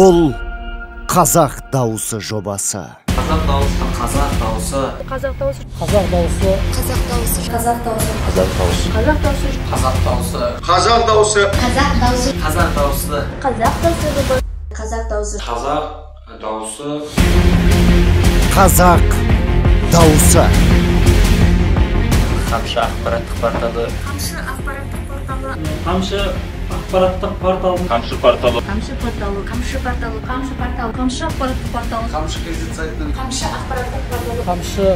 Бұл қазақ дауысы жобасы. Қазақ дауысы, қазақ дауысы. Қазақ дауысы. Қазақ дауысы. Қазақ дауысы. Қазақ дауысы. Қазақ дауысы. Қазақ дауысы. Қазақ дауысы. Қазақ дауысы. Қазақ дауысы. Қазақ дауысы. Қазақ дауысы. Қазақ дауысы. Қазақ дауысы. Қазақ дауысы. Қамшы ақпараттық порталы. Қамшы ақпараттық порталы. Қамшы ақпараттық порталы. Қамшы порталы. Қамшы порталы. Қамшы порталы. Қамшы порталы. Қамшы ақпараттық порталы. Қамшы газет сайтының. Қамшы ақпараттық порталы. Қамшы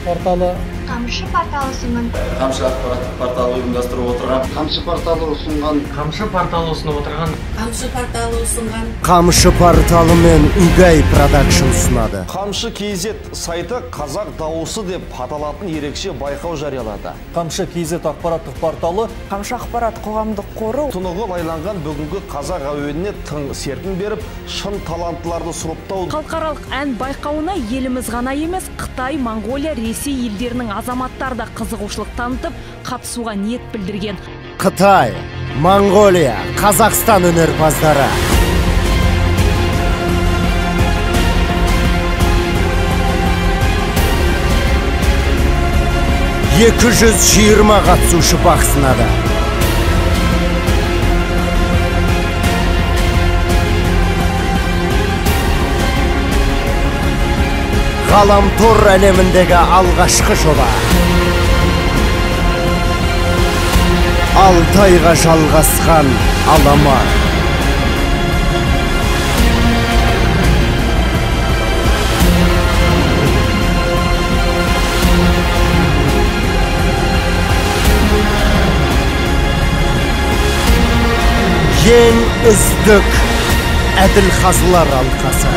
порталы. Қамшы порталы ұсынған. Қамшы ақпараттық порталы ұйымдастырып отырған. Қамшы порталы ұсынған. Қамшы порталы ұсынып отырған. Қамшы порталы ұсынған. Қамшы порталы мен Үгай продакшн ұсынады. Қамшы KZ сайты қазақ дауысы деп аталатын ерекше байқау жариялады. Қамшы KZ ақпараттық порталы. Қамшы ақпарат қоғамдық қоры Тұнығы лайланған бүгінгі қазақ әуеніне тың серпін беріп, шын таланттыларды сұрыптау. халықаралық ән байқауына еліміз ғана емес, Қытай, Моңғолия, Ресей елдерінің азаматтары да қызығушылық танытып, қатысуға ниет білдірген. Қытай, Моңғолия, Қазақстан өнерпаздары. «220 қатысушы бақ сынады. Ғаламтор әлеміндегі алғашқы жоба. Алтайға жалғасқан аламан. Ең үздік әділқазылар алқасы.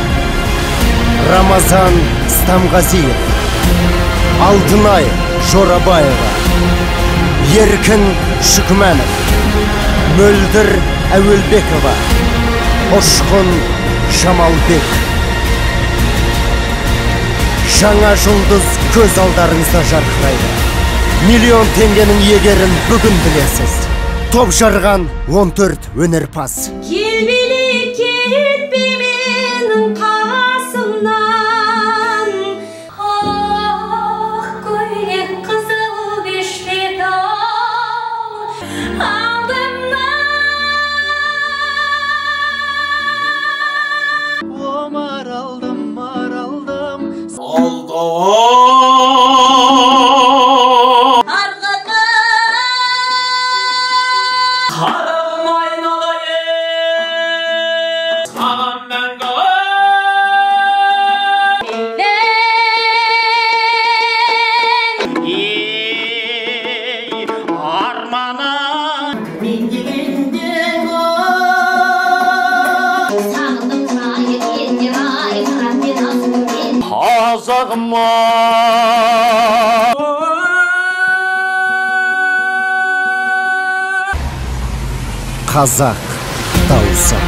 Рамазан Стамғазиев, Алтынай Жорабаева, Еркін Шүкменов, Мөлдір Әуелбекова, Ұшқын Жамалбек. Жаңа жұлдыз көз алдарыңызда жарқырайды. Миллион теңгенің иегерін бүгін білесіз. Топ жарған 14 өнерпаз. Келбелі кетпе менің қасымнан, ақ көйлек қызыл бешпет алдымнан. Маралдым, маралдым. Қарағым айналайын, саған мәңгі. Ей, арманым. Мен дегенде сағындым сай кетер ай, қараппен асылмен. Қазағым Қазақ дауысы.